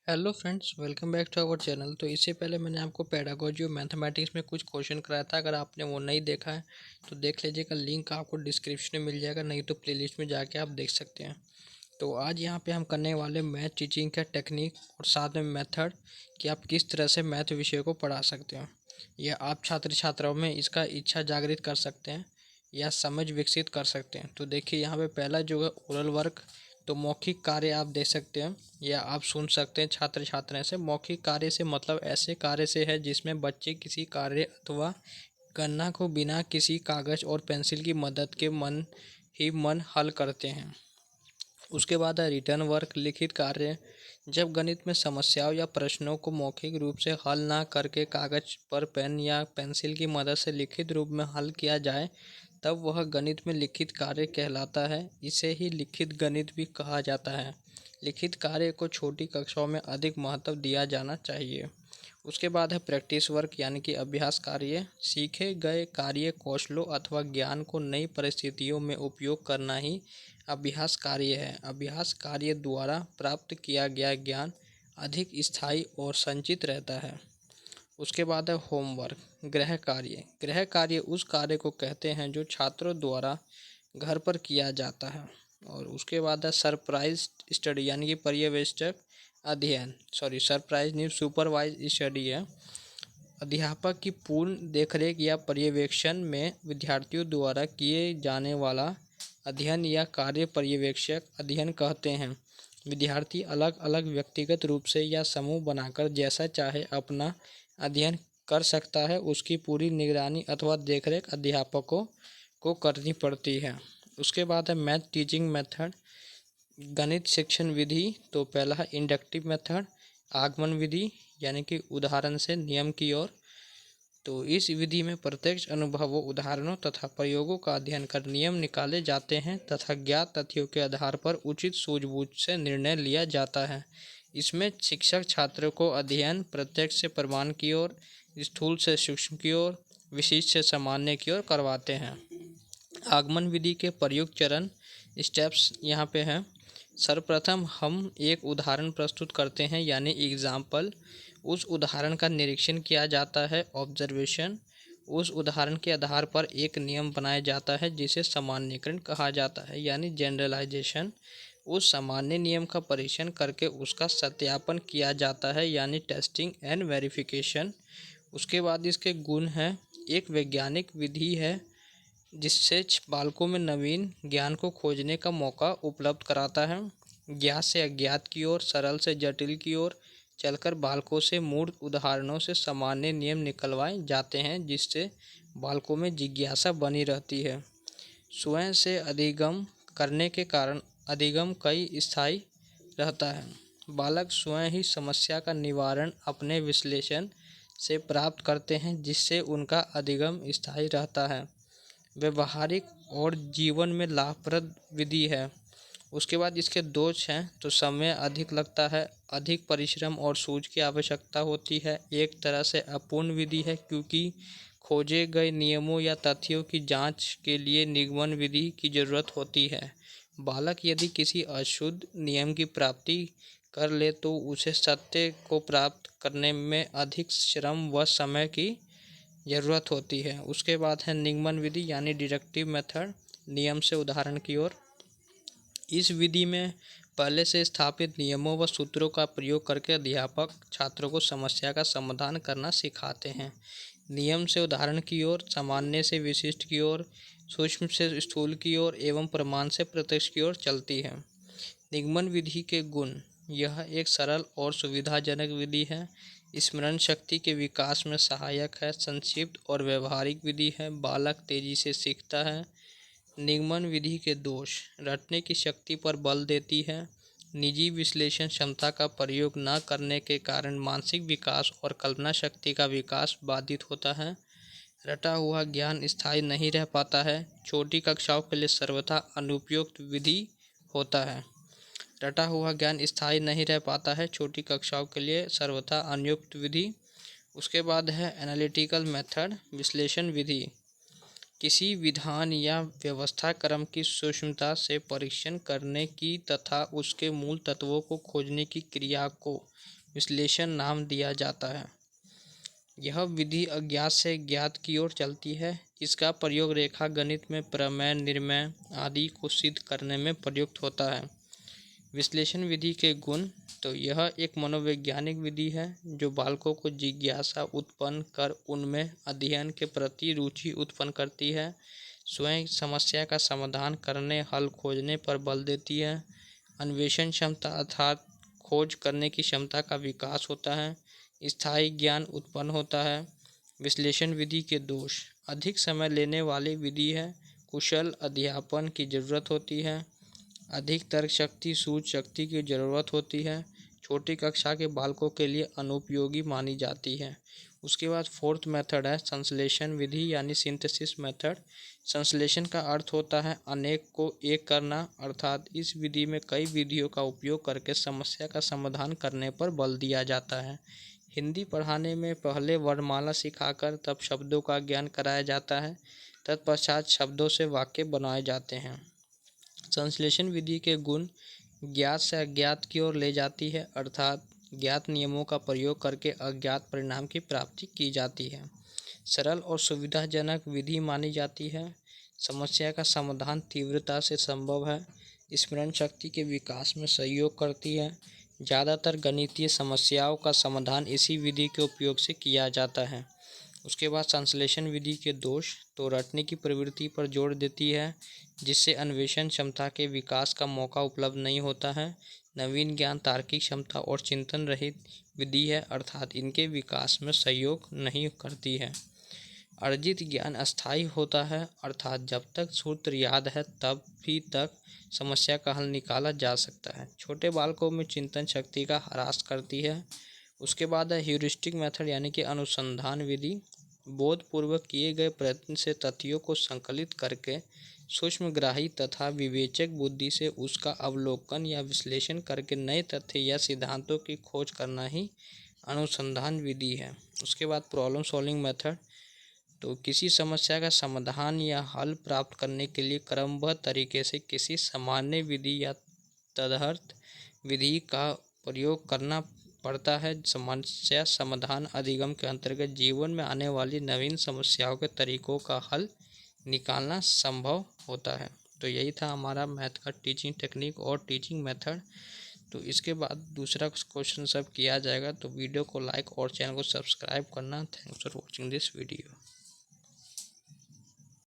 Hello friends, welcome back to our channel. तो इससे पहले मैंने आपको पेडागोजी और मैथमेटिक्स में कुछ क्वेश्चन कराया था। अगर आपने वो नहीं देखा है तो देख लीजिएगा, लिंक आपको डिस्क्रिप्शन में मिल जाएगा, नहीं तो प्लेलिस्ट में जाके आप देख सकते हैं। तो आज यहाँ पे हम करने वाले मैथ टीचिंग का टेक्निक और साथ में मेथड कि आप किस तरह से मैथ विषय को पढ़ा सकते हैं, या आप छात्र छात्राओं में इसका इच्छा जागृत कर सकते हैं या समझ विकसित कर सकते हैं। तो देखिए यहाँ पे पहला जो है ओरल वर्क। तो मौखिक कार्य आप दे सकते हैं या आप सुन सकते हैं छात्र छात्राएं से। मौखिक कार्य से मतलब ऐसे कार्य से है जिसमें बच्चे किसी कार्य अथवा गणना को बिना किसी कागज और पेंसिल की मदद के मन हल करते हैं। उसके बाद है रिटर्न वर्क, लिखित कार्य। जब गणित में समस्याओं या प्रश्नों को मौखिक रूप से हल ना करके कागज पर पेन या पेंसिल की मदद से लिखित रूप में हल किया जाए, तब वह गणित में लिखित कार्य कहलाता है। इसे ही लिखित गणित भी कहा जाता है। लिखित कार्य को छोटी कक्षाओं में अधिक महत्व दिया जाना चाहिए। उसके बाद है प्रैक्टिस वर्क यानी कि अभ्यास कार्य। सीखे गए कार्य कौशलों अथवा ज्ञान को नई परिस्थितियों में उपयोग करना ही अभ्यास कार्य है। अभ्यास कार्य द्वारा प्राप्त किया गया ज्ञान अधिक स्थायी और संचित रहता है। उसके बाद है होमवर्क, गृह कार्य। गृह कार्य उस कार्य को कहते हैं जो छात्रों द्वारा घर पर किया जाता है। और उसके बाद है सरप्राइज स्टडी यानी कि पर्यवेक्षक अध्ययन, सॉरी सरप्राइज नहीं, सुपरवाइज स्टडी है। अध्यापक की पूर्ण देखरेख या पर्यवेक्षण में विद्यार्थियों द्वारा किए जाने वाला अध्ययन या कार्य पर्यवेक्षक अध्ययन कहते हैं। विद्यार्थी अलग अलग व्यक्तिगत रूप से या समूह बनाकर जैसा चाहे अपना अध्ययन कर सकता है। उसकी पूरी निगरानी अथवा देखरेख अध्यापकों को करनी पड़ती है। उसके बाद है मैथ टीचिंग मेथड, गणित शिक्षण विधि। तो पहला है इंडक्टिव मेथड, आगमन विधि यानी कि उदाहरण से नियम की ओर। तो इस विधि में प्रत्यक्ष अनुभवों, उदाहरणों तथा प्रयोगों का अध्ययन कर नियम निकाले जाते हैं तथा ज्ञात तथ्यों के आधार पर उचित सूझबूझ से निर्णय लिया जाता है। इसमें शिक्षक छात्रों को अध्ययन प्रत्यक्ष से प्रमाण की ओर, स्थूल से सूक्ष्म की ओर, विशिष्ट से सामान्य की ओर करवाते हैं। आगमन विधि के प्रयुक्त चरण स्टेप्स यहाँ पे हैं। सर्वप्रथम हम एक उदाहरण प्रस्तुत करते हैं यानी एग्जाम्पल। उस उदाहरण का निरीक्षण किया जाता है, ऑब्जर्वेशन। उस उदाहरण के आधार पर एक नियम बनाया जाता है जिसे सामान्यीकरण कहा जाता है यानी जनरलाइजेशन। उस सामान्य नियम का परीक्षण करके उसका सत्यापन किया जाता है यानी टेस्टिंग एंड वेरिफिकेशन। उसके बाद इसके गुण हैं। एक वैज्ञानिक विधि है जिससे बालकों में नवीन ज्ञान को खोजने का मौका उपलब्ध कराता है। ज्ञात से अज्ञात की ओर, सरल से जटिल की ओर चलकर बालकों से मूल उदाहरणों से सामान्य नियम निकलवाए जाते हैं, जिससे बालकों में जिज्ञासा बनी रहती है। स्वयं से अधिगम करने के कारण अधिगम कई स्थायी रहता है। बालक स्वयं ही समस्या का निवारण अपने विश्लेषण से प्राप्त करते हैं, जिससे उनका अधिगम स्थायी रहता है। व्यवहारिक और जीवन में लाभप्रद विधि है। उसके बाद इसके दोष हैं। तो समय अधिक लगता है, अधिक परिश्रम और सूझ की आवश्यकता होती है। एक तरह से अपूर्ण विधि है क्योंकि खोजे गए नियमों या तथ्यों की जांच के लिए निगमन विधि की जरूरत होती है। बालक यदि किसी अशुद्ध नियम की प्राप्ति कर ले तो उसे सत्य को प्राप्त करने में अधिक श्रम व समय की ज़रूरत होती है। उसके बाद है निगमन विधि यानी डिडक्टिव मेथड, नियम से उदाहरण की ओर। इस विधि में पहले से स्थापित नियमों व सूत्रों का प्रयोग करके अध्यापक छात्रों को समस्या का समाधान करना सिखाते हैं। नियम से उदाहरण की ओर, सामान्य से विशिष्ट की ओर, सूक्ष्म से स्थूल की ओर एवं प्रमाण से प्रत्यक्ष की ओर चलती है। निगमन विधि के गुण, यह एक सरल और सुविधाजनक विधि है। स्मरण शक्ति के विकास में सहायक है। संक्षिप्त और व्यवहारिक विधि है। बालक तेजी से सीखता है। निगमन विधि के दोष, रटने की शक्ति पर बल देती है। निजी विश्लेषण क्षमता का प्रयोग न करने के कारण मानसिक विकास और कल्पना शक्ति का विकास बाधित होता है। रटा हुआ ज्ञान स्थायी नहीं रह पाता है। छोटी कक्षाओं के लिए सर्वथा अनुपयुक्त विधि होता है। रटा हुआ ज्ञान स्थायी नहीं रह पाता है, छोटी कक्षाओं के लिए सर्वथा अनुपयुक्त विधि। उसके बाद है एनालिटिकल मेथड, विश्लेषण विधि। किसी विधान या व्यवस्था क्रम की सूक्ष्मता से परीक्षण करने की तथा उसके मूल तत्वों को खोजने की क्रिया को विश्लेषण नाम दिया जाता है। यह विधि अज्ञात से ज्ञात की ओर चलती है। इसका प्रयोग रेखा गणित में प्रमेय, निर्मेय आदि को सिद्ध करने में प्रयुक्त होता है। विश्लेषण विधि के गुण। तो यह एक मनोवैज्ञानिक विधि है जो बालकों को जिज्ञासा उत्पन्न कर उनमें अध्ययन के प्रति रुचि उत्पन्न करती है। स्वयं समस्या का समाधान करने, हल खोजने पर बल देती है। अन्वेषण क्षमता अर्थात खोज करने की क्षमता का विकास होता है। स्थायी ज्ञान उत्पन्न होता है। विश्लेषण विधि के दोष। अधिक समय लेने वाली विधि है। कुशल अध्यापन की जरूरत होती है। अधिक तर्क शक्ति, सूझ शक्ति की जरूरत होती है। छोटी कक्षा के बालकों के लिए अनुपयोगी मानी जाती है। उसके बाद फोर्थ मेथड है संश्लेषण विधि यानी सिंथेसिस मेथड। संश्लेषण का अर्थ होता है अनेक को एक करना, अर्थात इस विधि में कई विधियों का उपयोग करके समस्या का समाधान करने पर बल दिया जाता है। हिंदी पढ़ाने में पहले वर्णमाला सिखाकर तब शब्दों का ज्ञान कराया जाता है। तत्पश्चात शब्दों से वाक्य बनाए जाते हैं। संश्लेषण विधि के गुण। ज्ञात से अज्ञात की ओर ले जाती है, अर्थात ज्ञात नियमों का प्रयोग करके अज्ञात परिणाम की प्राप्ति की जाती है। सरल और सुविधाजनक विधि मानी जाती है। समस्या का समाधान तीव्रता से संभव है। स्मरण शक्ति के विकास में सहयोग करती है। ज़्यादातर गणितीय समस्याओं का समाधान इसी विधि के उपयोग से किया जाता है। उसके बाद संश्लेषण विधि के दोष। तो रटने की प्रवृत्ति पर जोर देती है, जिससे अन्वेषण क्षमता के विकास का मौका उपलब्ध नहीं होता है। नवीन ज्ञान, तार्किक क्षमता और चिंतन रहित विधि है, अर्थात इनके विकास में सहयोग नहीं करती है। अर्जित ज्ञान अस्थायी होता है, अर्थात जब तक सूत्र याद है तब भी तक समस्या का हल निकाला जा सकता है। छोटे बालकों में चिंतन शक्ति का ह्रास करती है। उसके बाद है ह्यूरिस्टिक मेथड यानी कि अनुसंधान विधि। बोधपूर्वक किए गए प्रयत्न से तथ्यों को संकलित करके सूक्ष्मग्राही तथा विवेचक बुद्धि से उसका अवलोकन या विश्लेषण करके नए तथ्य या सिद्धांतों की खोज करना ही अनुसंधान विधि है। उसके बाद प्रॉब्लम सॉल्विंग मेथड। तो किसी समस्या का समाधान या हल प्राप्त करने के लिए क्रमबद्ध तरीके से किसी सामान्य विधि या तदर्थ विधि का प्रयोग करना पड़ता है। समस्या समाधान अधिगम के अंतर्गत जीवन में आने वाली नवीन समस्याओं के तरीकों का हल निकालना संभव होता है। तो यही था हमारा मैथ का टीचिंग टेक्निक और टीचिंग मेथड। तो इसके बाद दूसरा क्वेश्चन सब किया जाएगा। तो वीडियो को लाइक और चैनल को सब्सक्राइब करना। Thanks for watching this video.